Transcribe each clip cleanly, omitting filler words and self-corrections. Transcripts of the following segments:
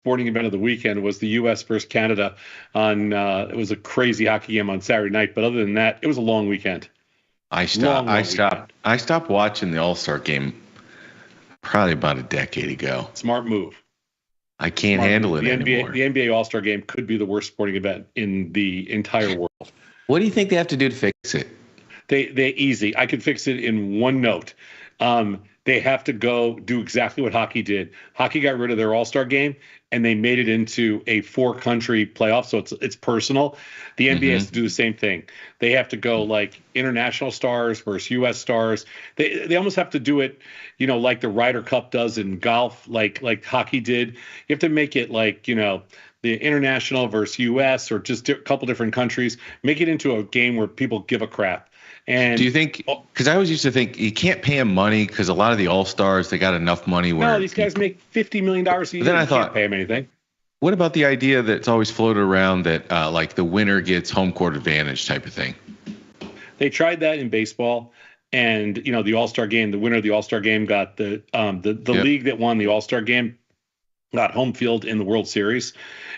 sporting event of the weekend was the U.S. versus Canada on. It was a crazy hockey game on Saturday night, but other than that, it was a long weekend. I stopped watching the All-Star game probably about a decade ago. Smart move. I can't handle it anymore. The NBA All-Star game could be the worst sporting event in the entire world. What do you think they have to do to fix it? They easy. I could fix it in one note. They have to go do exactly what hockey did. Hockey got rid of their All-Star game and they made it into a 4-country playoff, so it's personal. The NBA has to do the same thing. They have to go like international stars versus U.S. stars. They almost have to do it, like the Ryder Cup does in golf, like hockey did. You have to make it like, the international versus U.S. or just a couple different countries. Make it into a game where people give a crap. And do you think? Because I always used to think you can't pay them money because a lot of the All Stars they got enough money where these guys make $50 million a year. Then I thought, can't pay them anything. What about the idea that's always floated around that like the winner gets home court advantage type of thing? They tried that in baseball, and the All Star game. The winner of the All Star game got the league that won the All Star game got home field in the World Series,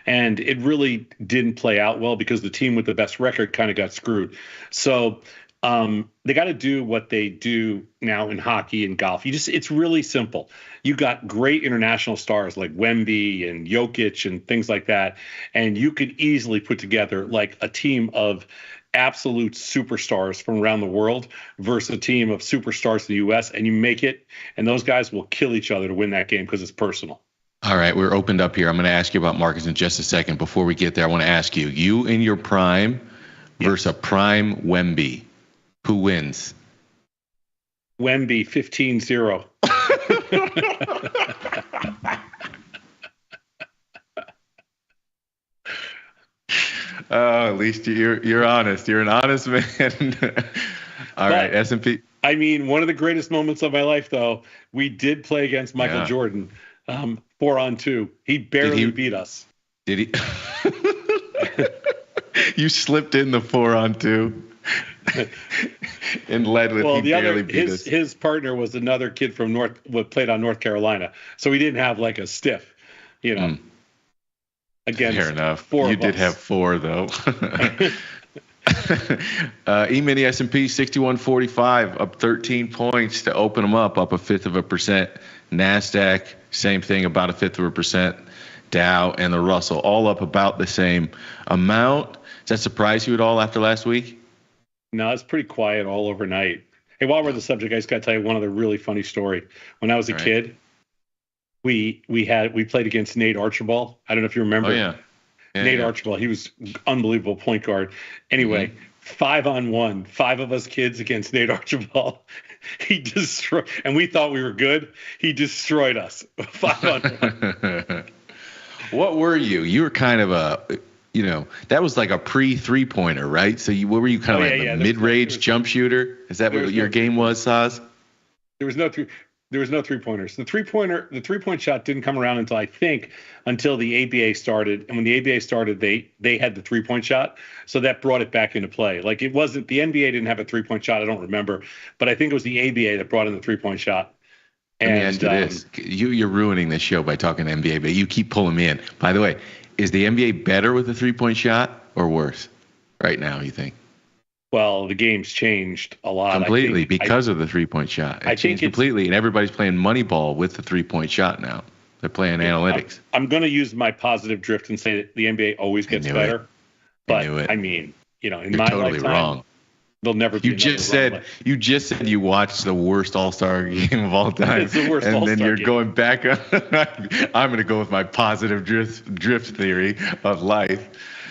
and it really didn't play out well because the team with the best record kind of got screwed. So. They got to do what they do now in hockey and golf. It's really simple. You got great international stars like Wemby and Jokic and things like that. And you could easily put together like a team of absolute superstars from around the world versus a team of superstars in the U.S. And you make it, and those guys will kill each other to win that game because it's personal. All right, we're opened up here. I'm going to ask you about Marcus in just a second. Before we get there, I want to ask you in your prime versus a prime Wemby. Who wins? Wemby 15-0. At least you're honest. You're an honest man. All right, S&P. I mean, one of the greatest moments of my life, though, we did play against Michael Jordan, 4-on-2. He barely beat us. Did he? You slipped in the 4-on-2. And led with his partner was another kid from played on North Carolina, so he didn't have like a stiff, against fair enough. Four you did have 4 though. E-mini S&P 6145 up 13 points to open them up 0.5%. NASDAQ same thing, about 0.5%. Dow and the Russell all up about the same amount. Does that surprise you at all after last week? No, it's pretty quiet all overnight. Hey, while we're on the subject, I just got to tell you one other really funny story. When I was a kid, we played against Nate Archibald. I don't know if you remember. Oh, yeah. Nate Archibald. He was unbelievable point guard. Anyway, 5-on-1, 5 of us kids against Nate Archibald. He destroyed, and we thought we were good. He destroyed us 5-on-1. What were you? You were kind of a... that was like a pre-3-pointer, right? So what were you kind of like a mid-range jump shooter? Is that what your game was, Saz? There was no 3-pointers. The 3-point shot didn't come around until the ABA started. And when the ABA started, they had the 3-point shot. So that brought it back into play. Like it wasn't, the NBA didn't have a 3-point shot. I don't remember, but I think it was the ABA that brought in the 3-point shot. Let me ask you this. You're ruining this show by talking NBA, but you keep pulling me in. By the way, is the NBA better with a 3-point shot or worse right now, you think? Well, the game's changed a lot. Completely because of the 3-point shot. It changed completely, and everybody's playing money ball with the 3-point shot now. They're playing analytics. I'm going to use my positive drift and say that the NBA always gets better. But, I mean, in You're my totally lifetime, wrong. They'll never be. You just said you watched the worst All-Star game of all time. It's the worst and All-Star then you're game. going back. I'm going to go with my positive drift theory of life.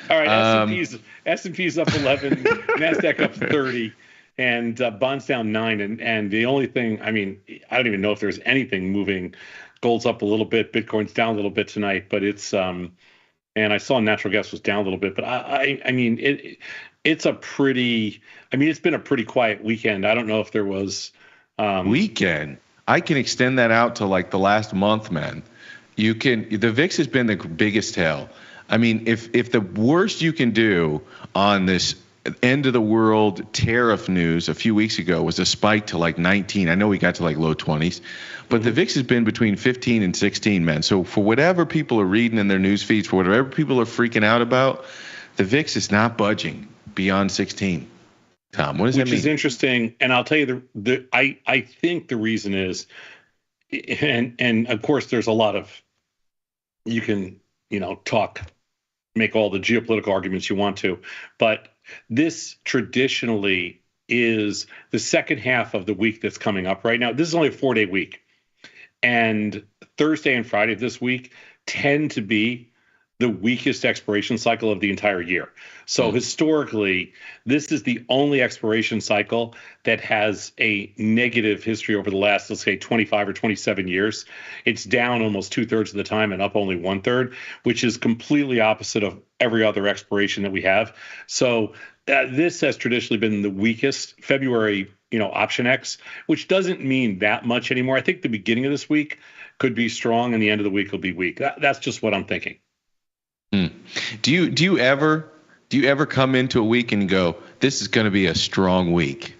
All right, S&P's up 11, NASDAQ up 30, and bonds down 9. And the only thing, I mean, I don't even know if there's anything moving. Gold's up a little bit, Bitcoin's down a little bit tonight, but it's and I saw natural gas was down a little bit, but I mean it's been a pretty quiet weekend. I don't know if there was weekend. I can extend that out to like the last month, man. The VIX has been the biggest tell. I mean, if the worst you can do on this end of the world tariff news a few weeks ago was a spike to like 19. I know we got to like low 20s, but the VIX has been between 15 and 16, man. So for whatever people are reading in their news feeds, for whatever people are freaking out about, the VIX is not budging beyond 16. Tom, what does that mean? Which is interesting, and I'll tell you I think the reason is, and of course there's a lot of, you can make all the geopolitical arguments you want to, but this traditionally is the second half of the week that's coming up right now. This is only a 4-day week, and Thursday and Friday of this week tend to be the weakest expiration cycle of the entire year. So historically, this is the only expiration cycle that has a negative history over the last, let's say, 25 or 27 years. It's down almost 2/3 of the time and up only 1/3, which is completely opposite of every other expiration that we have. So this has traditionally been the weakest. February, option X, which doesn't mean that much anymore. I think the beginning of this week could be strong and the end of the week will be weak. That's just what I'm thinking. Do you ever come into a week and go, this is going to be a strong week,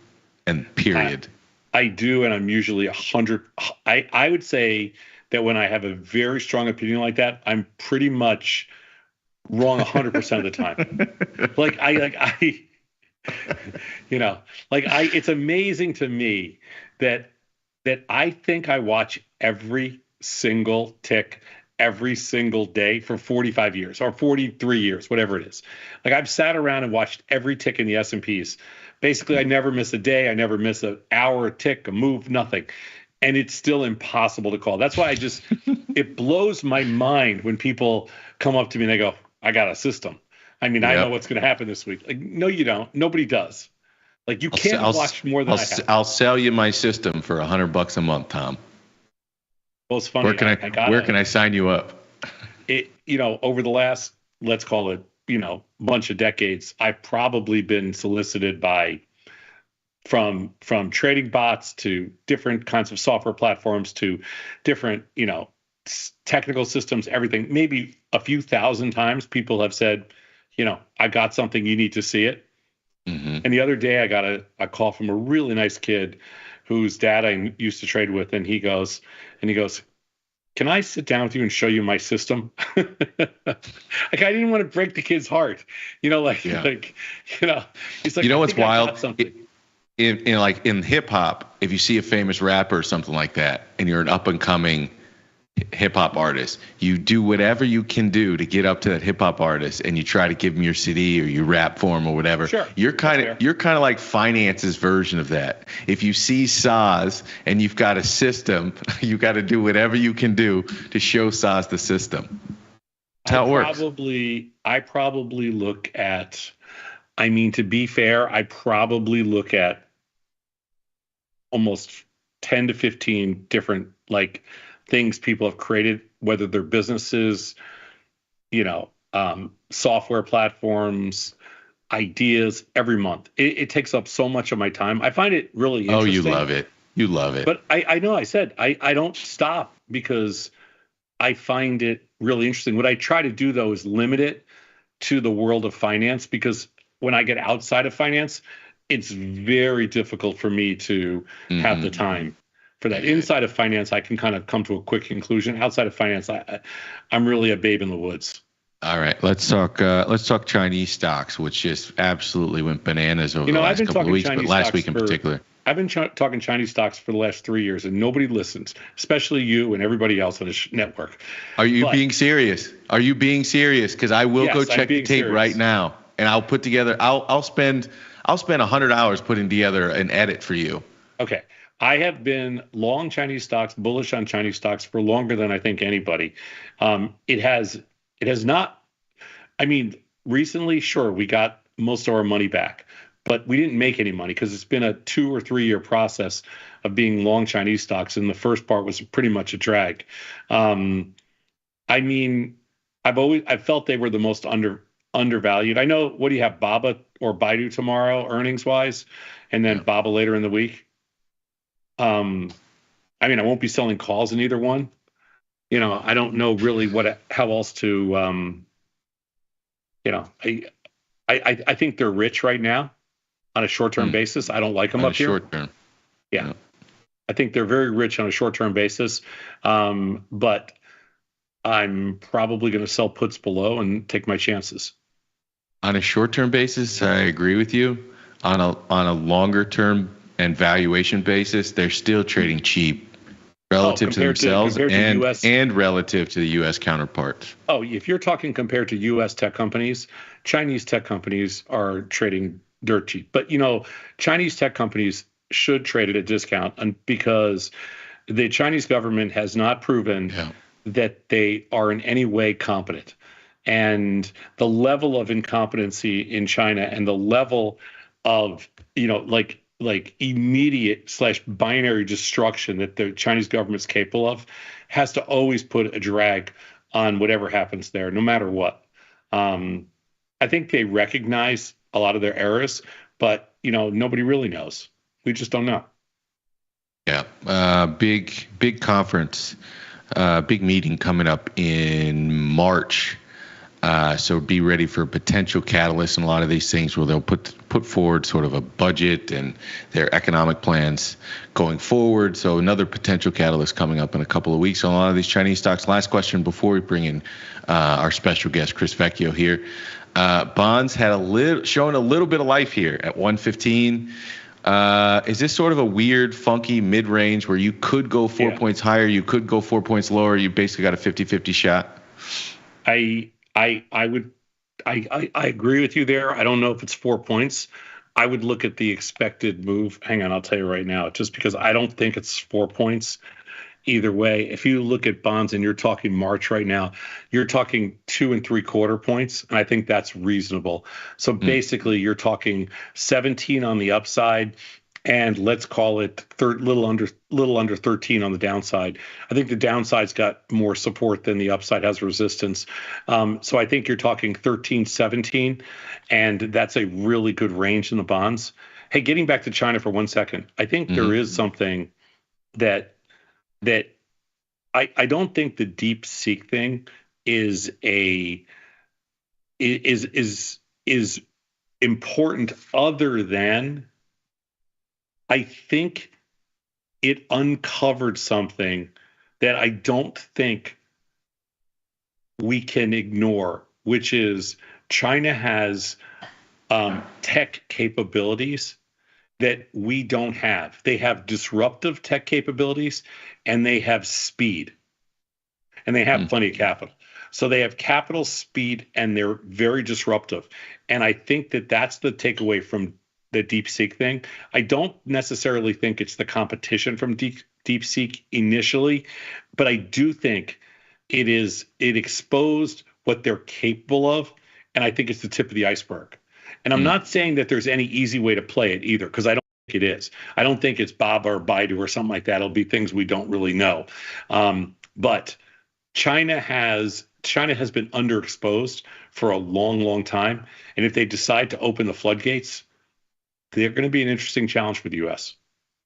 and period? I do, and I'm usually 100. I would say that when I have a very strong opinion like that, I'm pretty much wrong 100% of the time. It's amazing to me that I think I watch every single tick every single day for 45 years or 43 years, whatever it is. Like, I've sat around and watched every tick in the S&Ps. Basically, I never miss a day. I never miss an hour, a tick, a move, nothing. And it's still impossible to call. That's why it blows my mind when people come up to me and they go, I got a system. I mean, I know what's going to happen this week. Like, no, you don't. Nobody does. Like, you can't watch more than I have. I'll sell you my system for $100 a month, Tom. Well, it's funny. Where can I sign you up? Over the last, let's call it, bunch of decades, I've probably been solicited from trading bots to different kinds of software platforms to different, technical systems, everything. Maybe a few thousand times people have said, I got something, you need to see it. Mm-hmm. And the other day I got a call from a really nice kid whose dad I used to trade with, and he goes, can I sit down with you and show you my system? Like, I didn't want to break the kid's heart, he's like, what's wild? In hip hop, if you see a famous rapper or something like that, and you're an up and coming hip hop artist, you do whatever you can do to get up to that hip hop artist, and you try to give him your CD or you rap for him or whatever. Sure. You're kind of like Finance's version of that. If you see Saz and you've got a system, you got to do whatever you can do to show Saz the system. That's how it works. I probably look at, to be fair, I probably look at almost 10 to 15 different things people have created, whether they're businesses, software platforms, ideas, every month. It takes up so much of my time. I find it really interesting. Oh, you love it. But I know I said I don't stop because I find it really interesting. What I try to do, though, is limit it to the world of finance, because when I get outside of finance, it's very difficult for me to have the time for that. Inside of finance, I can kind of come to a quick conclusion. Outside of finance, I'm really a babe in the woods. All right, let's talk Chinese stocks, which just absolutely went bananas over the last couple of weeks, but last week in particular. I've been talking Chinese stocks for the last 3 years, and nobody listens, especially you and everybody else on this network. Are you being serious? Are you being serious? Because I will go check the tape right now, and I'll put together. I'll spend $100 putting together an edit for you. Okay. I have been long Chinese stocks, bullish on Chinese stocks for longer than I think anybody. It has not. Recently, sure, we got most of our money back, but we didn't make any money because it's been a 2 or 3 year process of being long Chinese stocks, and the first part was pretty much a drag. I've felt they were the most undervalued. I know. What do you have, Baba or Baidu tomorrow, earnings wise, and then Baba later in the week? I won't be selling calls in either one. I don't know really how else to, I think they're rich right now on a short-term Mm, basis. I don't like them on a up here. short term. Yeah, Yeah. I think they're very rich on a short-term basis. But I'm probably going to sell puts below and take my chances. On a short-term basis, I agree with you. On a longer-term and valuation basis, they're still trading cheap Oh, relative to compared to themselves compared to and U.S. and relative to the U.S. counterparts. Oh, if you're talking compared to U.S. tech companies, Chinese tech companies are trading dirt cheap. But Chinese tech companies should trade at a discount, and because the Chinese government has not proven Yeah. that they are in any way competent. And the level of incompetency in China and the level of, like immediate slash binary destruction that the Chinese government's capable of has to always put a drag on whatever happens there, no matter what. Um, I think they recognize a lot of their errors, but nobody really knows. We just don't know. Yeah. Big conference, big meeting coming up in March. So be ready for potential catalysts and a lot of these things where they'll put forward sort of a budget and their economic plans going forward. So another potential catalyst coming up in a couple of weeks on a lot of these Chinese stocks. Last question before we bring in our special guest Chris Vecchio here. Bonds had showing a little bit of life here at 115. Is this sort of a weird, funky mid-range where you could go 4 points higher, you could go 4 points lower, you basically got a 50-50 shot? I would I agree with you there. I don't know if it's 4 points. I would look at the expected move. Hang on, I'll tell you right now. Just because I don't think it's 4 points either way. If you look at bonds and you're talking March right now, you're talking 2.75 points, and I think that's reasonable. So Mm, basically, you're talking 17 on the upside, and let's call it little under 13 on the downside. I think the downside's got more support than the upside has resistance. So I think you're talking 13, 17, and that's a really good range in the bonds. Hey, getting back to China for 1 second, I think there mm-hmm. is something that that I don't think the deep seek thing is a is important, other than I think it uncovered something that I don't think we can ignore, which is China has tech capabilities that we don't have. They have disruptive tech capabilities, and they have speed, and they have Mm, plenty of capital. So they have capital, speed, and they're very disruptive. And I think that that's the takeaway from the DeepSeek thing. I don't necessarily think it's the competition from DeepSeek initially, but I do think it exposed what they're capable of, and I think it's the tip of the iceberg. And I'm mm. not saying that there's any easy way to play it either, because I don't think it is. I don't think it's Baba or Baidu or something like that. It'll be things we don't really know. But China has been underexposed for a long, long time, and if they decide to open the floodgates, they're going to be an interesting challenge for the U.S.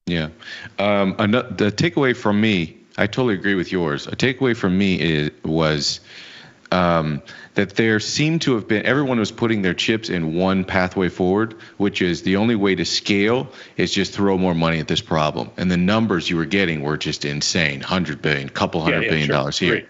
Yeah. The takeaway from me, I totally agree with yours. A takeaway from me was that there seemed to have been everyone was putting their chips in one pathway forward, which is the only way to scale is just throw more money at this problem. And the numbers you were getting were just insane, 100 billion, couple hundred Yeah, billion sure. dollars here. Great.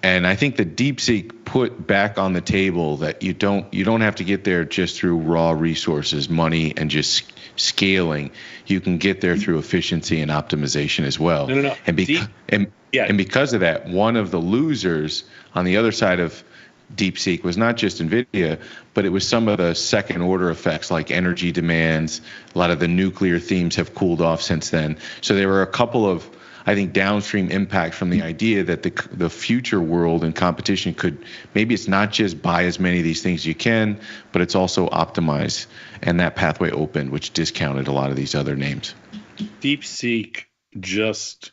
And I think the DeepSeek put back on the table that you don't have to get there just through raw resources, money, and just scaling. You can get there through efficiency and optimization as well. No. And Yeah. and because of that, one of the losers on the other side of DeepSeek was not just NVIDIA, but it was some of the second order effects like energy demands. A lot of the nuclear themes have cooled off since then. So there were a couple of, I think, downstream impact from the idea that the future world and competition could, maybe it's not just buy as many of these things as you can, but it's also optimize. And that pathway opened, which discounted a lot of these other names. DeepSeek just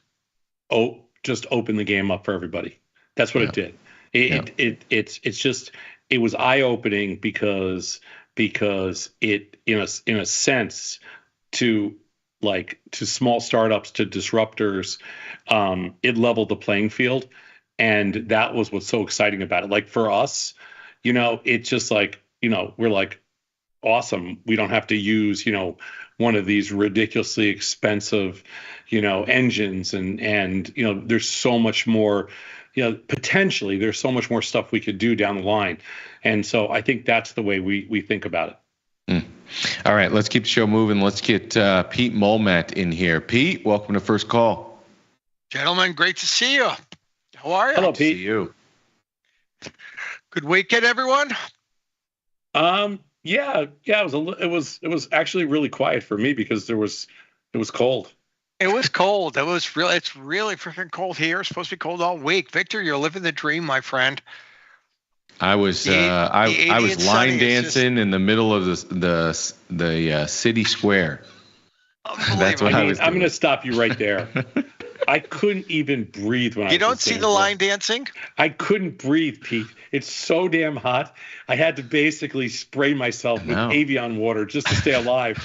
just opened the game up for everybody. That's what Yeah. it did. Yeah. It's just, it was eye opening because it, in a sense, to to small startups, to disruptors, it leveled the playing field, and that was what's so exciting about it. Like for us, it's just like, we're like, awesome. We don't have to use, one of these ridiculously expensive, engines and, there's so much more, potentially there's so much more stuff we could do down the line. And so I think that's the way we think about it. All right, let's keep the show moving. Let's get Pete Molmet in here. Pete, welcome to First Call. Gentlemen, great to see you. How are you? Hello, Pete. See you. Good weekend, everyone. Yeah, it was actually really quiet for me because it was cold. It was cold. It's really freaking cold here. It's supposed to be cold all week. Victor, you're living the dream, my friend. I was I was line dancing in the middle of the city square. That's what I was doing. I'm going to stop you right there. I couldn't even breathe when I was. You don't see the line dancing? I couldn't breathe, Pete. It's so damn hot. I had to basically spray myself with Avion water just to stay alive.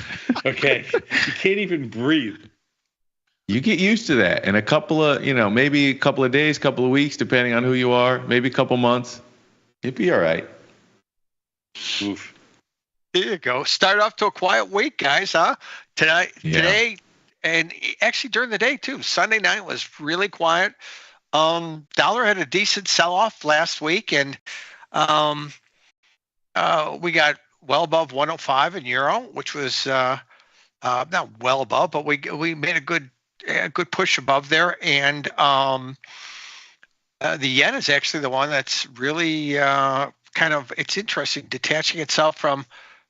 Okay, you can't even breathe. You get used to that in a couple of, maybe a couple of days, couple of weeks, depending on who you are, maybe a couple months. You'd be all right. Oof. There you go. Start off to a quiet week, guys, huh? Today, and actually during the day too. Sunday night was really quiet. Dollar had a decent sell-off last week, and we got well above 105 in euro, which was not well above, but we made a good push above there, and the yen is actually the one that's really it's interesting, detaching itself from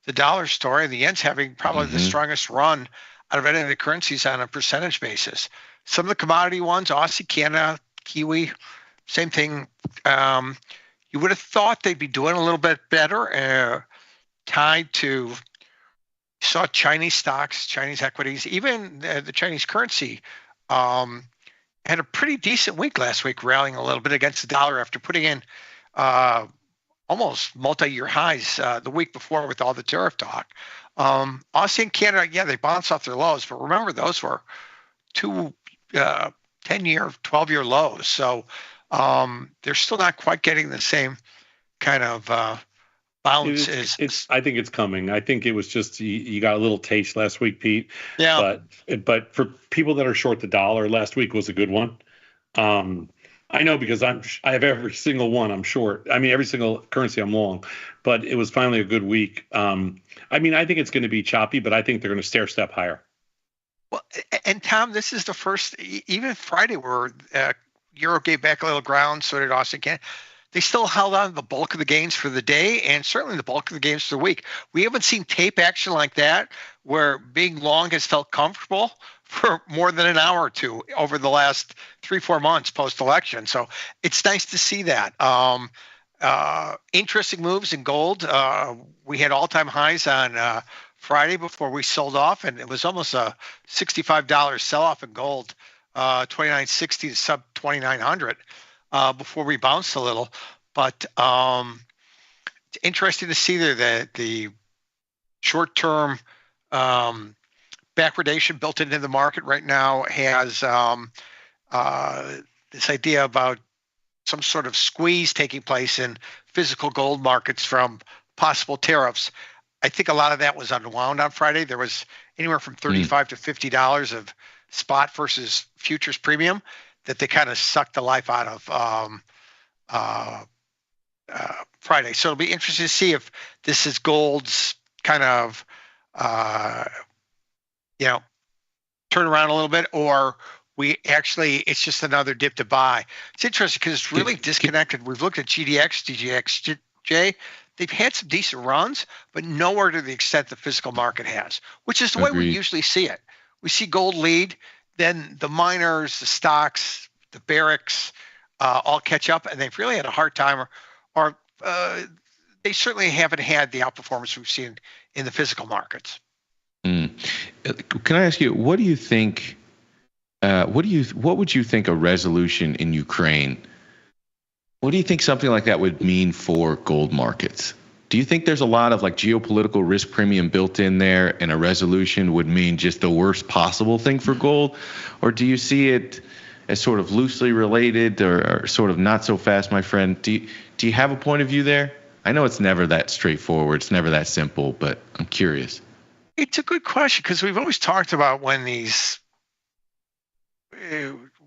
the dollar story. The yen's having probably the strongest run out of any of the currencies on a percentage basis. Some of the commodity ones, Aussie, Canada, Kiwi, same thing. You would have thought they'd be doing a little bit better, tied to, saw Chinese stocks, Chinese equities, even the Chinese currency had a pretty decent week last week, rallying a little bit against the dollar after putting in almost multi-year highs the week before with all the tariff talk. Aussie and Canada, they bounced off their lows, but remember those were two 10-year, 12-year lows. So they're still not quite getting the same kind of bounce. I think it's coming. I think it was just you got a little taste last week, Pete. Yeah. But for people that are short the dollar, last week was a good one. I know because I have every single one I'm short. I mean, every single currency I'm long, but it was finally a good week. I think it's going to be choppy, but I think they're going to stair step higher. Well, and Tom, this is the first, even Friday where Euro gave back a little ground, so did Austin Canada. They still held on to the bulk of the gains for the day and certainly the bulk of the gains for the week. We haven't seen tape action like that where being long has felt comfortable for more than an hour or two over the last 3-4 months post-election. So it's nice to see that. Interesting moves in gold. We had all-time highs on Friday before we sold off, and it was almost a $65 sell-off in gold, 2960 to sub 2900 before we bounced a little. But it's interesting to see there that the short-term backwardation built into the market right now has this idea about some sort of squeeze taking place in physical gold markets from possible tariffs. I think a lot of that was unwound on Friday. There was anywhere from $35 to $50 of spot versus futures premium that they kind of sucked the life out of Friday. So it'll be interesting to see if this is gold's kind of turn around a little bit, or it's just another dip to buy. It's interesting because it's really disconnected. We've looked at GDX, DGXJ. They've had some decent runs, but nowhere to the extent the physical market has, which is the way we usually see it. We see gold lead, then the miners, the stocks, the barracks all catch up, and they've really had a hard time, or they certainly haven't had the outperformance we've seen in the physical markets. Can I ask you, what do you think? What would you think a resolution in Ukraine? What do you think something like that would mean for gold markets? Do you think there's a lot of geopolitical risk premium built in there, and a resolution would mean just the worst possible thing for gold? Or do you see it as sort of loosely related or sort of not so fast, my friend? Do you have a point of view there? I know it's never that straightforward. It's never that simple, but I'm curious. It's a good question because we've always talked about when these,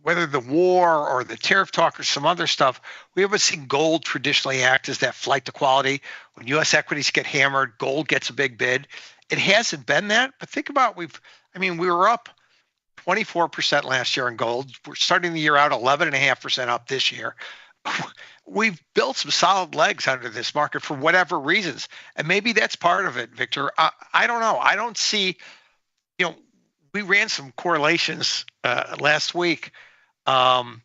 whether the war or the tariff talk or some other stuff, we haven't seen gold traditionally act as that flight to quality. When U.S. equities get hammered, gold gets a big bid. It hasn't been that, but think about we were up 24% last year in gold. We're starting the year out 11.5% up this year. We've built some solid legs under this market for whatever reasons, and maybe that's part of it, Victor. I don't know. I don't see. We ran some correlations last week, and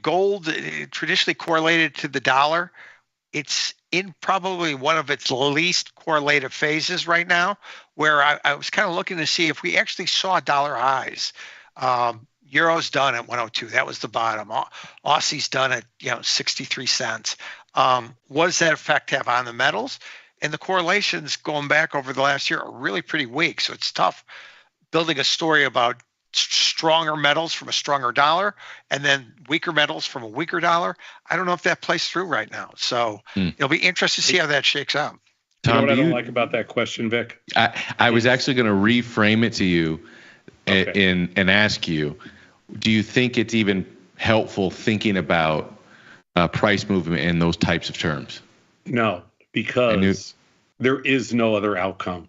gold traditionally correlated to the dollar. It's in probably one of its least correlative phases right now, where I was kind of looking to see if we actually saw dollar highs. Euro's done at 102. That was the bottom. Aussie's done at 63 cents. What does that effect have on the metals? And the correlations going back over the last year are really pretty weak. So it's tough building a story about stronger metals from a stronger dollar and then weaker metals from a weaker dollar. I don't know if that plays through right now. So it'll be interesting to see how that shakes out. You know what I don't like about that question, Vic? I was actually going to reframe it to you and ask you, do you think it's even helpful thinking about price movement in those types of terms? No, because there is no other outcome.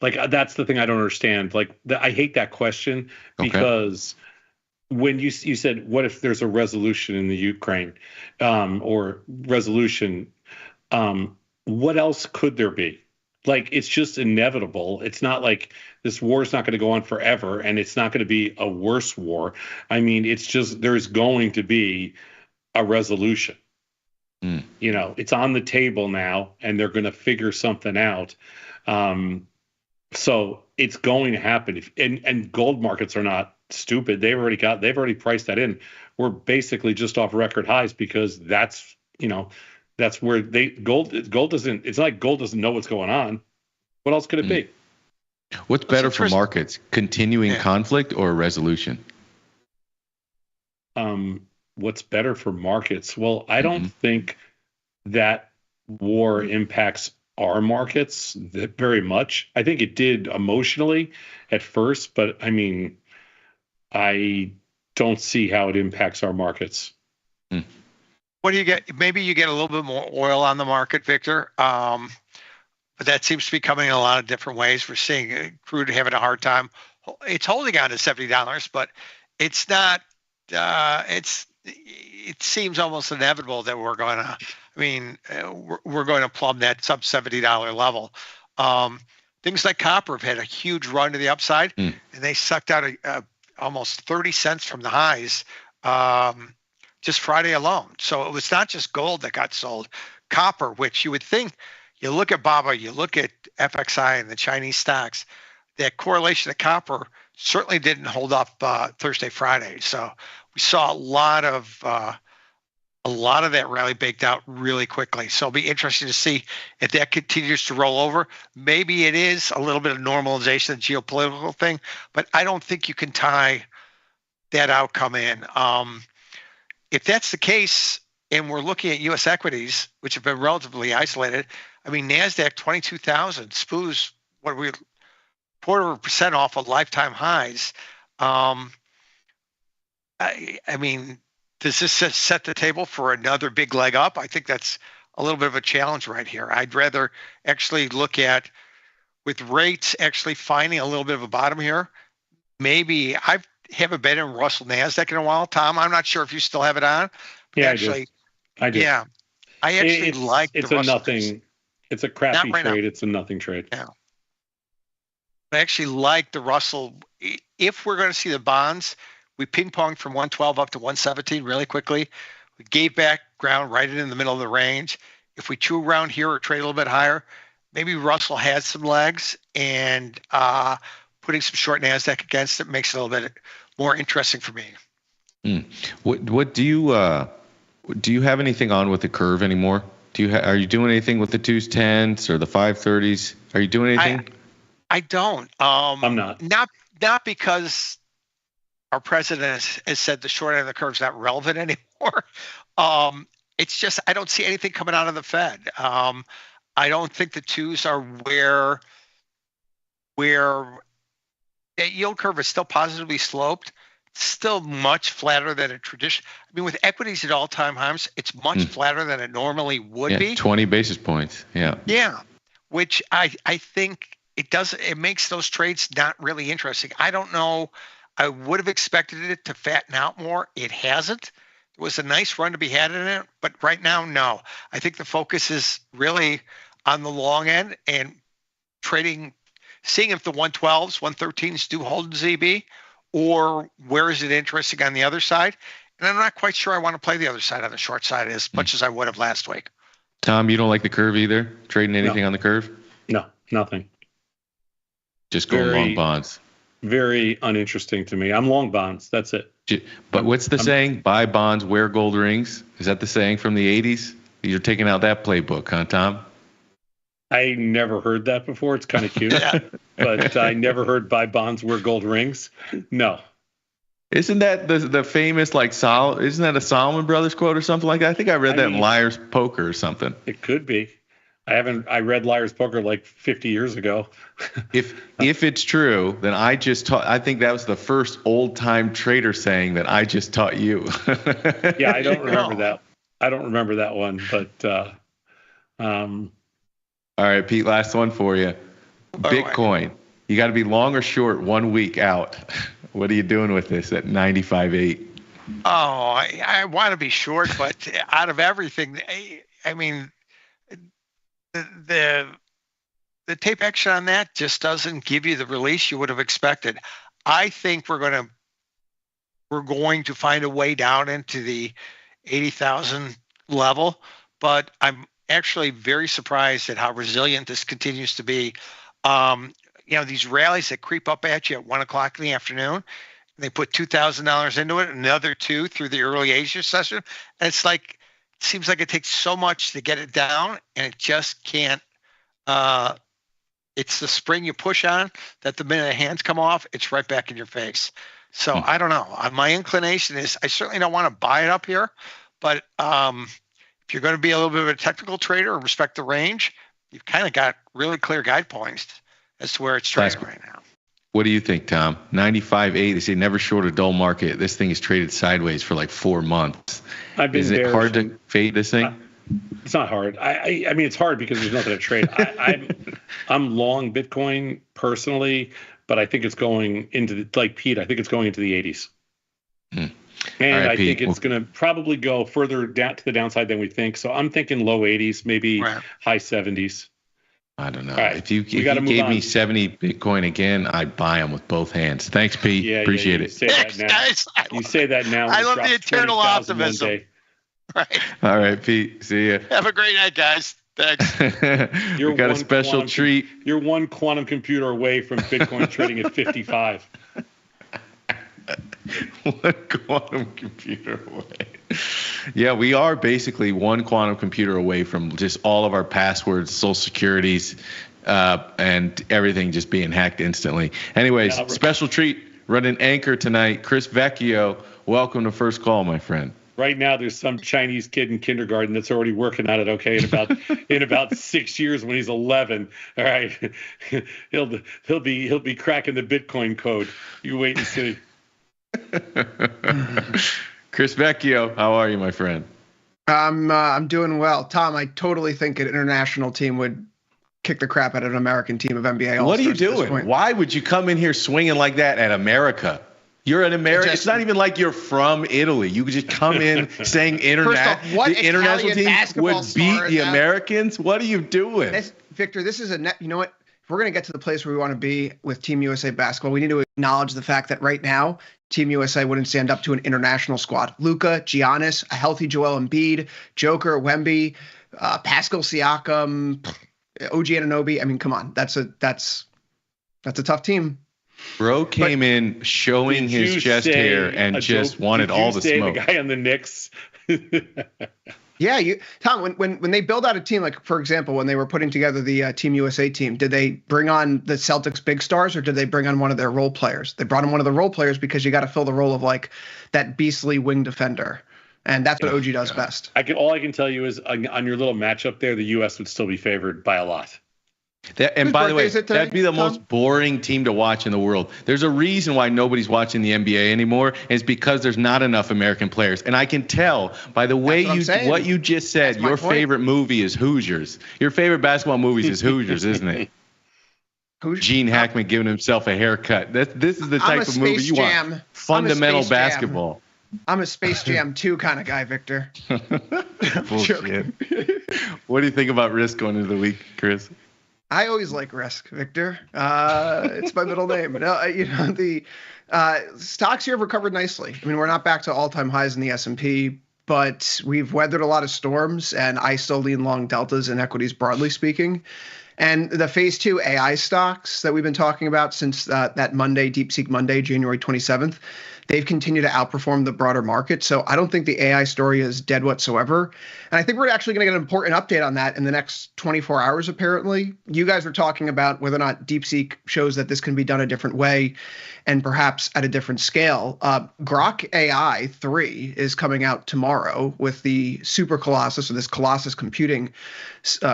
Like, that's the thing I don't understand. Like, I hate that question because when you said, what if there's a resolution in the Ukraine or resolution, what else could there be? Like, it's just inevitable. It's not like this war is not going to go on forever and it's not going to be a worse war. I mean, it's just there's going to be a resolution. It's on the table now and they're going to figure something out. So it's going to happen. And gold markets are not stupid. They've already priced that in. We're basically just off record highs because that's where gold doesn't, it's not like gold doesn't know what's going on. What else could it be? What's better for markets, continuing conflict or resolution? What's better for markets? Well, I don't think that war impacts our markets very much. I think it did emotionally at first, but I mean, I don't see how it impacts our markets. What do you get? Maybe you get a little bit more oil on the market, Victor. But that seems to be coming in a lot of different ways. We're seeing crude having a hard time. It's holding on to $70, but it's not. It seems almost inevitable that we're going to. We're going to plumb that sub $70 level. Things like copper have had a huge run to the upside, and they sucked out almost 30 cents from the highs just Friday alone. So it was not just gold that got sold. Copper, which you would think, you look at BABA, you look at FXI and the Chinese stocks, that correlation to copper certainly didn't hold up Thursday, Friday. So we saw a lot of that rally baked out really quickly. So it'll be interesting to see if that continues to roll over. Maybe it is a little bit of normalization of the geopolitical thing, but I don't think you can tie that outcome in. If that's the case, and we're looking at U.S. equities, which have been relatively isolated, NASDAQ 22,000, SPOO's, what are we, 0.25% off of lifetime highs. Does this set the table for another big leg up? I think that's a little bit of a challenge right here. I'd rather actually look at, with rates actually finding a little bit of a bottom here, maybe I haven't been in Russell NASDAQ in a while. Tom, I'm not sure if you still have it on. Yeah, actually, I do. Yeah, I actually like the Russell. It's a crappy trade. Now. It's a nothing trade. Yeah. I actually like the Russell. If we're going to see the bonds, we ping-ponged from 112 up to 117 really quickly. We gave back ground right in the middle of the range. If we chew around here or trade a little bit higher, maybe Russell has some legs, and putting some short NASDAQ against it makes it a little bit more interesting for me. What do you have anything on with the curve anymore? Are you doing anything with the 210s or the 530s? Are you doing anything? I don't. I'm not. Not because our president has said the short end of the curve is not relevant anymore. it's just I don't see anything coming out of the Fed. I don't think the twos are where that yield curve is still positively sloped, still much flatter than a tradition. I mean, with equities at all-time highs, it's much flatter than it normally would be. 20 basis points. Yeah. Yeah, which I think it makes those trades not really interesting. I don't know. I would have expected it to fatten out more. It hasn't. There was a nice run to be had in it, but right now, no. I think the focus is really on the long end and trading, seeing if the 112s, 113s do hold in ZB, or where is it interesting on the other side. And I'm not quite sure I want to play the other side on the short side as much as I would have last week. Tom, you don't like the curve either? Trading anything on the curve? No, nothing. Just going long bonds. Very uninteresting to me. I'm long bonds. That's it. But what's the saying? Buy bonds, wear gold rings. Is that the saying from the 80s? You're taking out that playbook, huh, Tom? I never heard that before. It's kind of cute. But I never heard buy bonds, wear gold rings. No. Isn't that the famous isn't that a Solomon Brothers quote or something like that? I think I read that in Liar's Poker or something. It could be. I read Liar's Poker like 50 years ago. If it's true, then I think that was the first old time trader saying that I just taught you. Yeah, I don't remember that. I don't remember that one, but all right, Pete, last one for you. Bitcoin. You got to be long or short 1 week out. What are you doing with this at 95.8? Oh, I want to be short, but out of everything, I mean, the tape action on that just doesn't give you the release you would have expected. I think we're going to find a way down into the 80,000 level, but I'm actually very surprised at how resilient this continues to be. These rallies that creep up at you at 1 o'clock in the afternoon, they put $2,000 into it, another $2 through the early Asia session. And it seems like it takes so much to get it down, and it just can't. It's the spring you push on that the minute the hands come off, it's right back in your face. So I don't know. My inclination is I certainly don't want to buy it up here, but if you're going to be a little bit of a technical trader and respect the range, you've kind of got really clear guide points as to where it's trading right now. What do you think, Tom? 95.8. They say never short a dull market. This thing is traded sideways for like 4 months. Is it hard to fade this thing? It's not hard. I mean, it's hard because there's nothing to trade. I'm long Bitcoin personally, but I think it's going into like Pete. I think it's going into the 80s. And right, I think it's going to probably go further down to the downside than we think. So I'm thinking low 80s, maybe high 70s. I don't know. Right. If you gave me 70 Bitcoin again, I'd buy them with both hands. Thanks, Pete. Appreciate it. You say that now. I love the eternal optimism. Right. All right, Pete. See ya. Have a great night, guys. Thanks. We got a special treat. You're one quantum computer away from Bitcoin trading at 55. One quantum computer away. Yeah, we are basically one quantum computer away from just all of our passwords, social securities, and everything just being hacked instantly. Anyways, special treat, running anchor tonight. Chris Vecchio, welcome to First Call, my friend. Right now, there's some Chinese kid in kindergarten that's already working at it. Okay, in about 6 years when he's 11. All right, he'll be cracking the Bitcoin code. You wait and see. Chris Vecchio, how are you, my friend? I'm doing well. Tom, I totally think an international team would kick the crap out of an American team of NBA All-Stars. What are you doing? Why would you come in here swinging like that at America? You're an American. It's not even like you're from Italy. You could just come in saying the international team would beat the Americans. What are you doing? Victor, this is you know what? If we're going to get to the place where we want to be with Team USA basketball, we need to acknowledge the fact that right now, Team USA wouldn't stand up to an international squad. Luka, Giannis, a healthy Joel Embiid, Joker, Wemby, Pascal Siakam, OG Anunoby. I mean, come on. That's a tough team. Bro came in showing his chest hair and just wanted all the smoke. The guy on the Knicks. Yeah, Tom, when they build out a team, like, for example, when they were putting together the Team USA team, did they bring on the Celtics big stars, or did they bring on one of their role players? They brought on one of the role players because you got to fill the role of, like, that beastly wing defender. And that's what OG does best. All I can tell you is on your little matchup there, the U.S. would still be favored by a lot. And by the way, that'd be the most boring team to watch in the world. There's a reason why nobody's watching the NBA anymore. And it's because there's not enough American players. And I can tell by the way what you just said, your favorite movie is Hoosiers. Your favorite basketball movie is Hoosiers, isn't it? Gene Hackman giving himself a haircut. This is the type of movie you want. Fundamental basketball. I'm a Space Jam 2 kind of guy, Victor. Bullshit. What do you think about Risk going into the week, Chris? I always like Risk, Victor. It's my middle name. The stocks here have recovered nicely. I mean, we're not back to all-time highs in the S&P, but we've weathered a lot of storms, and I still lean long deltas in equities, broadly speaking. And the phase 2 AI stocks that we've been talking about since that Monday, DeepSeek Monday, January 27th, they've continued to outperform the broader market. So I don't think the AI story is dead whatsoever. And I think we're actually going to get an important update on that in the next 24 hours, apparently. You guys were talking about whether or not DeepSeek shows that this can be done a different way and perhaps at a different scale. Grok AI 3 is coming out tomorrow with the Super Colossus, or this Colossus computing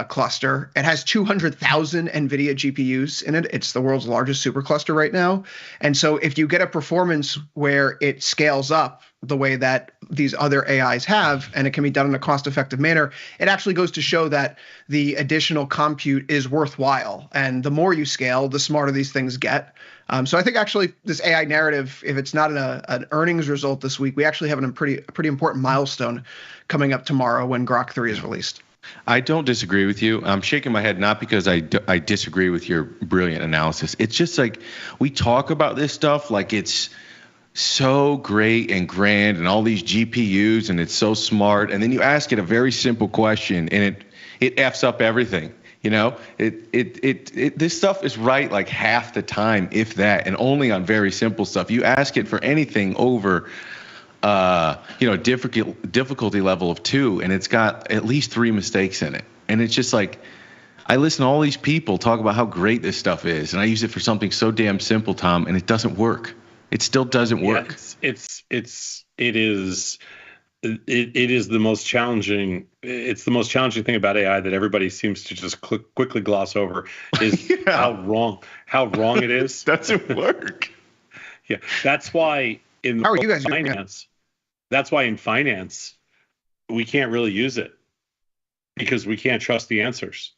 cluster. It has 200,000 NVIDIA GPUs in it. It's the world's largest supercluster right now. And so if you get a performance where it scales up the way that these other AIs have, and it can be done in a cost-effective manner, it actually goes to show that the additional compute is worthwhile. And the more you scale, the smarter these things get. So I think actually this AI narrative, if it's not an earnings result this week, we actually have a pretty important milestone coming up tomorrow when Grok 3 is released. I don't disagree with you. I'm shaking my head not because I disagree with your brilliant analysis. It's just like we talk about this stuff like it's so great and grand and all these GPUs and it's so smart. And then you ask it a very simple question and it F's up everything. You know, this stuff is right like half the time, if that, and only on very simple stuff. You ask it for anything over difficulty level of 2, and it's got at least 3 mistakes in it. And it's just like, I listen to all these people talk about how great this stuff is, and I use it for something so damn simple, Tom, and it doesn't work. It still doesn't work. It is the most challenging. It's the most challenging thing about AI that everybody seems to just quickly gloss over is how wrong it is. Doesn't work. Yeah, that's why in finance. That's why in finance we can't really use it because we can't trust the answers,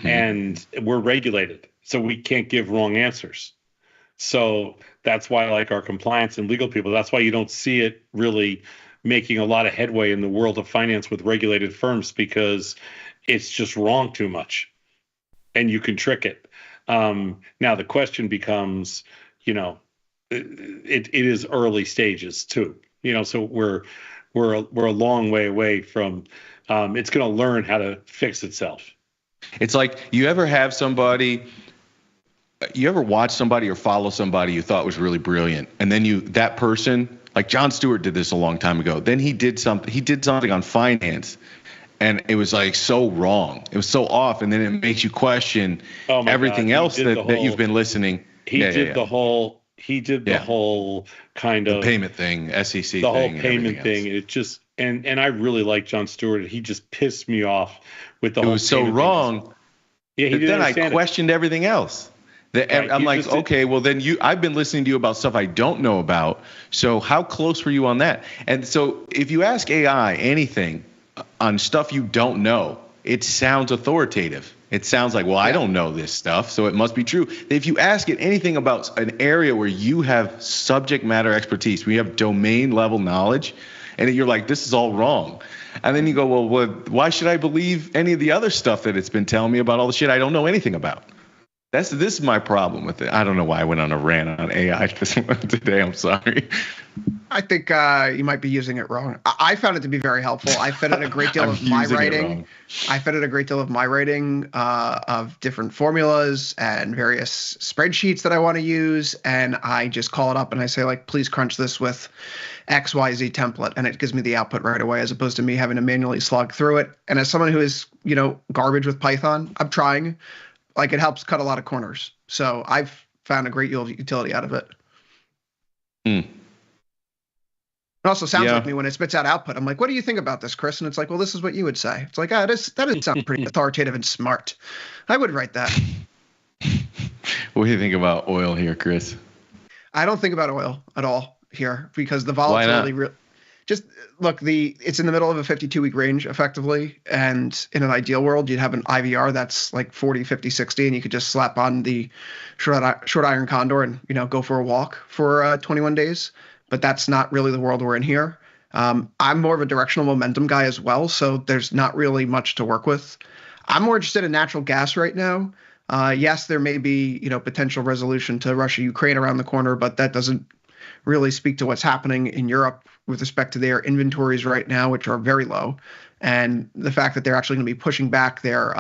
and we're regulated, so we can't give wrong answers. So that's why, like our compliance and legal people, that's why you don't see it really making a lot of headway in the world of finance with regulated firms, because it's just wrong too much and you can trick it. Now the question becomes, it is early stages too, so we're a long way away from it's going to learn how to fix itself. It's like you ever watch somebody or follow somebody you thought was really brilliant, and then that person, like Jon Stewart did this a long time ago. Then he did something on finance, and it was like so wrong. It was so off, and then it makes you question everything else that you've been listening. He did the whole kind of payment thing, SEC thing, the whole payment thing. It just and I really like Jon Stewart. He just pissed me off with the whole. It was so wrong. Yeah, he didn't. Then I questioned everything else. I'm like, okay, well then I've been listening to you about stuff I don't know about. So how close were you on that? And so if you ask AI anything on stuff you don't know, it sounds authoritative. It sounds like, well, I don't know this stuff, so it must be true. If you ask it anything about an area where you have subject matter expertise, where you have domain level knowledge, and you're like, this is all wrong. And then you go, well, why should I believe any of the other stuff that it's been telling me about all the shit I don't know anything about? This is my problem with it. I don't know why I went on a rant on AI today. I'm sorry. I think you might be using it wrong. I found it to be very helpful. I fed it a great deal of my writing. I fed it a great deal of my writing of different formulas and various spreadsheets that I want to use. And I just call it up and I say, like, please crunch this with XYZ template. And it gives me the output right away, as opposed to me having to manually slog through it. And as someone who is, garbage with Python, I'm trying. Like, it helps cut a lot of corners. So I've found a great deal of utility out of it. It also sounds like me when it spits out output. I'm like, what do you think about this, Chris? And it's like, well, this is what you would say. It's like, that is sound pretty authoritative and smart. I would write that. What do you think about oil here, Chris? I don't think about oil at all here because the volatility. Just look, it's in the middle of a 52-week range effectively. And in an ideal world, you'd have an IVR that's like 40, 50, 60, and you could just slap on the short iron condor and, go for a walk for 21 days. But that's not really the world we're in here. I'm more of a directional momentum guy as well, so there's not really much to work with. I'm more interested in natural gas right now. Yes, there may be, potential resolution to Russia-Ukraine around the corner, but that doesn't really speak to what's happening in Europe with respect to their inventories right now, which are very low, and the fact that they're actually going to be pushing back their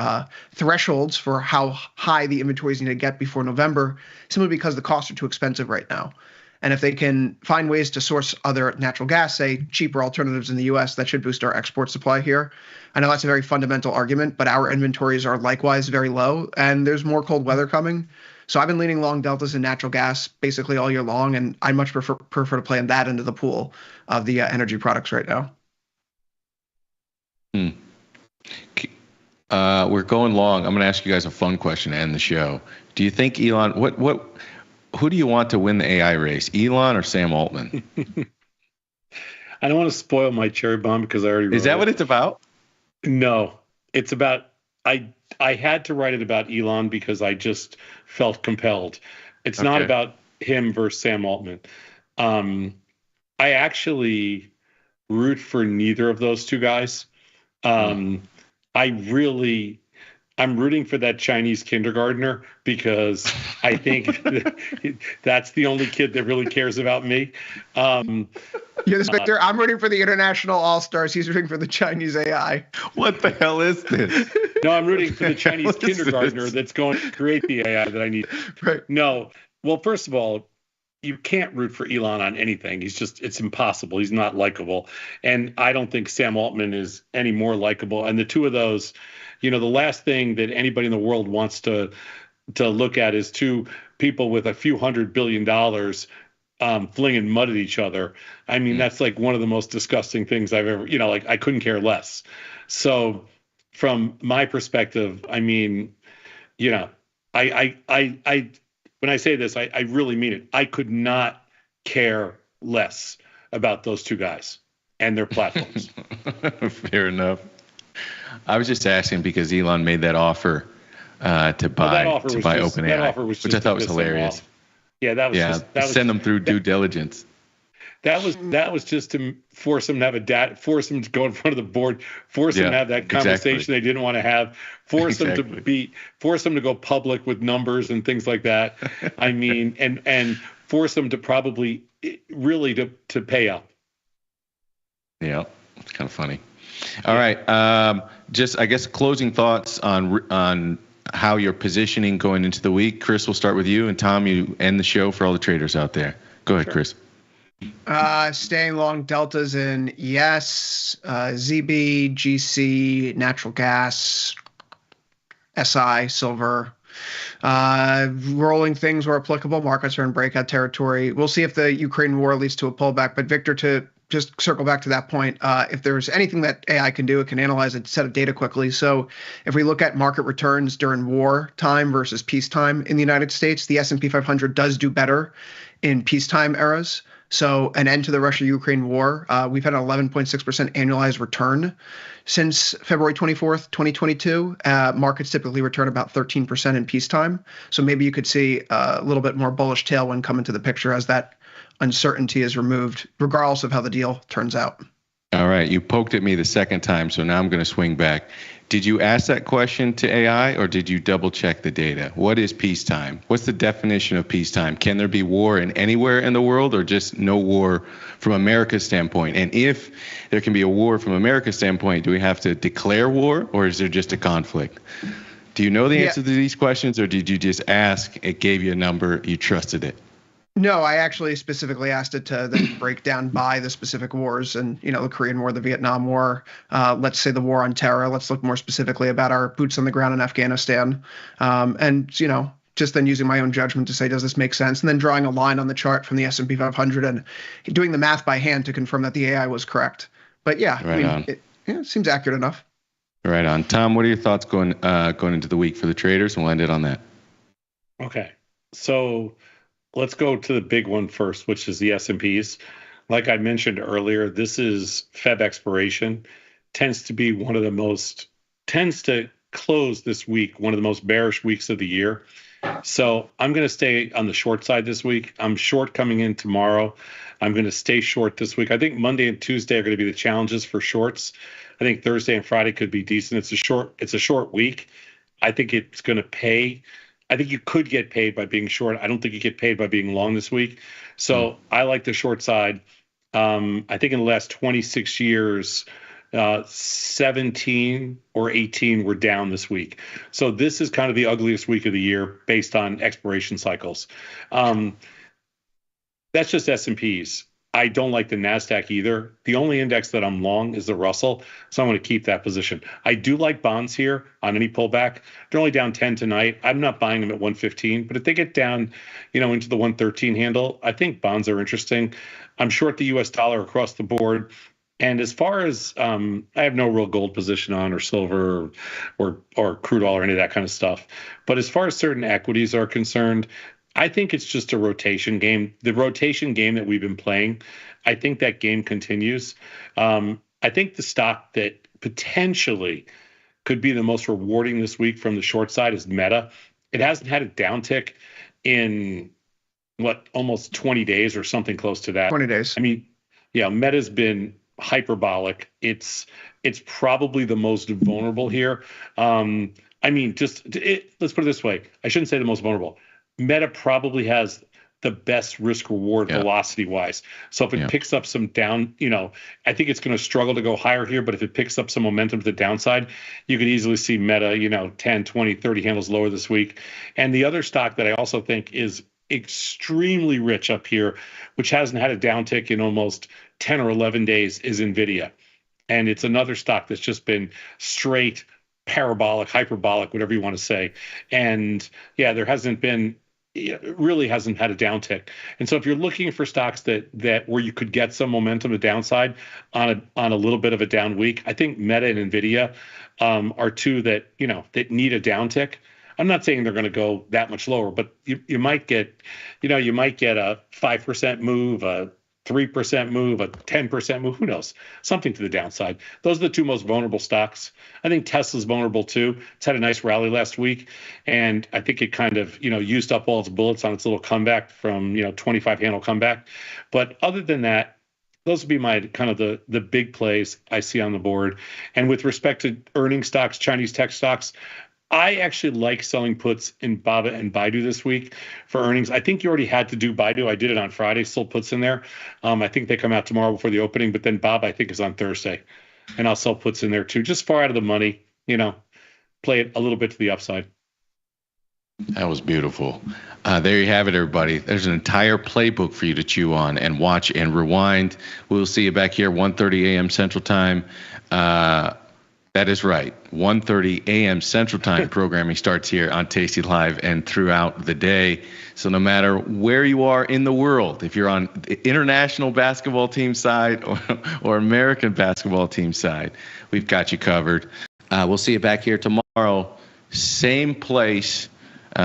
thresholds for how high the inventories need to get before November, simply because the costs are too expensive right now. And if they can find ways to source other natural gas, say cheaper alternatives in the U.S., that should boost our export supply here. I know that's a very fundamental argument, but our inventories are likewise very low, and there's more cold weather coming. So I've been leaning long deltas in natural gas basically all year long, and I much prefer to play in that into the pool of the energy products right now. We're going long. I'm going to ask you guys a fun question to end the show. Do you think Elon? Who do you want to win the AI race, Elon or Sam Altman? I don't want to spoil my cherry bomb because I already wrote Is that what it's about? No, it's about I had to write it about Elon because I just felt compelled. It's not about him versus Sam Altman. I actually root for neither of those two guys. I'm rooting for that Chinese kindergartner because I think that's the only kid that really cares about me. You're this, Victor. I'm rooting for the international all-stars. He's rooting for the Chinese AI. What the hell is this? No, I'm rooting for the Chinese kindergartner that's going to create the AI that I need. Right. No. Well, first of all, you can't root for Elon on anything. It's impossible. He's not likable. And I don't think Sam Altman is any more likable. And the two of those, the last thing that anybody in the world wants to look at is two people with a few $100 billion flinging mud at each other. I mean, that's like one of the most disgusting things I've ever, I couldn't care less. So from my perspective, I mean, I when I say this, I really mean it. I could not care less about those two guys and their platforms. Fair enough. I was just asking because Elon made that offer to buy OpenAI, which I thought was hilarious. Yeah, that was send them through due diligence. That was just to force them to have force them to go in front of the board, force them to have that conversation they didn't want to have, force them to go public with numbers and things like that. I mean, and force them to probably really to pay up. Yeah, it's kind of funny. All right, just I guess closing thoughts on how you're positioning going into the week. Chris, we'll start with you, and Tom, you end the show for all the traders out there. Go ahead, Chris. Staying long deltas in ZB, GC, natural gas, SI, silver. Rolling things where applicable. Markets are in breakout territory. We'll see if the Ukraine war leads to a pullback. But Victor, to just circle back to that point, if there's anything that AI can do, it can analyze a set of data quickly. So if we look at market returns during war time versus peacetime in the United States, the S&P 500 does do better in peacetime eras. So an end to the Russia-Ukraine war, we've had an 11.6% annualized return since February 24th, 2022. Markets typically return about 13% in peacetime. So maybe you could see a little bit more bullish tailwind come into the picture as that uncertainty is removed, regardless of how the deal turns out. All right. You poked at me the second time, so now I'm going to swing back. Did you ask that question to AI or did you double check the data? What is peacetime? What's the definition of peacetime? Can there be war in anywhere in the world or just no war from America's standpoint? And if there can be a war from America's standpoint, do we have to declare war or is there just a conflict? Do you know the answer to these questions or did you just ask, it gave you a number, you trusted it? No, I actually specifically asked it to then break down by the specific wars and, the Korean War, the Vietnam War, let's say the war on terror. Let's look more specifically about our boots on the ground in Afghanistan. And, just just then using my own judgment to say, does this make sense? And then drawing a line on the chart from the S&P 500 and doing the math by hand to confirm that the AI was correct. But yeah, it seems accurate enough. Right on. Tom, what are your thoughts going into the week for the traders? And we'll end it on that. Okay. So let's go to the big one first, which is the S&Ps. Like I mentioned earlier, this is Feb expiration. Tends to close this week, one of the most bearish weeks of the year. So I'm going to stay on the short side this week. I'm short coming in tomorrow. I'm going to stay short this week. I think Monday and Tuesday are going to be the challenges for shorts. I think Thursday and Friday could be decent. It's a short week. I think it's going to pay. I think you could get paid by being short. I don't think you get paid by being long this week. So I like the short side. I think in the last 26 years, 17 or 18 were down this week. So this is kind of the ugliest week of the year based on expiration cycles. That's just S&Ps. I don't like the NASDAQ either. The only index that I'm long is the Russell, so I'm going to keep that position. I do like bonds here on any pullback. They're only down 10 tonight. I'm not buying them at 115, but if they get down, into the 113 handle, I think bonds are interesting. I'm short the U.S. dollar across the board. And as far as I have no real gold position on or silver or crude oil or any of that kind of stuff. But as far as certain equities are concerned, I think it's just a rotation game. The rotation game that we've been playing, I think that game continues. I think the stock that potentially could be the most rewarding this week from the short side is Meta. It hasn't had a downtick in almost 20 days or something close to that. 20 days. I mean, Meta's been hyperbolic. It's probably the most vulnerable here. Let's put it this way. I shouldn't say the most vulnerable. Meta probably has the best risk reward velocity wise. So if it picks up some down, I think it's going to struggle to go higher here, but if it picks up some momentum to the downside, you could easily see Meta, 10, 20, 30 handles lower this week. And the other stock that I also think is extremely rich up here, which hasn't had a downtick in almost 10 or 11 days, is NVIDIA. And it's another stock that's just been straight parabolic, hyperbolic, whatever you want to say. And there really hasn't had a downtick. And so if you're looking for stocks that where you could get some momentum to downside on a little bit of a down week, I think Meta and NVIDIA are two that need a downtick. I'm not saying they're going to go that much lower, but you might get a 5% move, a 3% move, a 10% move, who knows, something to the downside. Those are the two most vulnerable stocks. I think Tesla's vulnerable too. It's had a nice rally last week, and I think it kind of, used up all its bullets on its little comeback from, 25 handle comeback. But other than that, those would be my kind of the big plays I see on the board. And with respect to earning stocks, Chinese tech stocks, I actually like selling puts in Baba and Baidu this week for earnings. I think you already had to do Baidu. I did it on Friday, sold puts in there. I think they come out tomorrow before the opening, but then Baba, I think, is on Thursday. And I'll sell puts in there too, just far out of the money, play it a little bit to the upside. That was beautiful. There you have it, everybody. There's an entire playbook for you to chew on and watch and rewind. We'll see you back here 1:30 a.m. Central Time. That is right. 1:30 a.m. Central Time programming starts here on Tasty Live and throughout the day. So no matter where you are in the world, if you're on the international basketball team side or American basketball team side, we've got you covered. We'll see you back here tomorrow. Same place,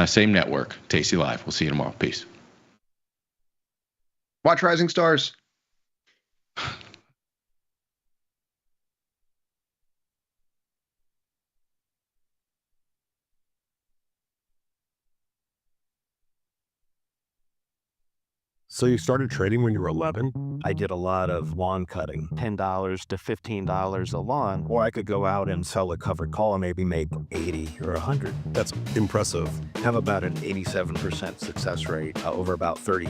same network, Tasty Live. We'll see you tomorrow. Peace. Watch Rising Stars. So you started trading when you were 11? I did a lot of lawn cutting, $10 to $15 a lawn. Or I could go out and sell a covered call and maybe make 80 or 100. That's impressive. Have about an 87% success rate over about 30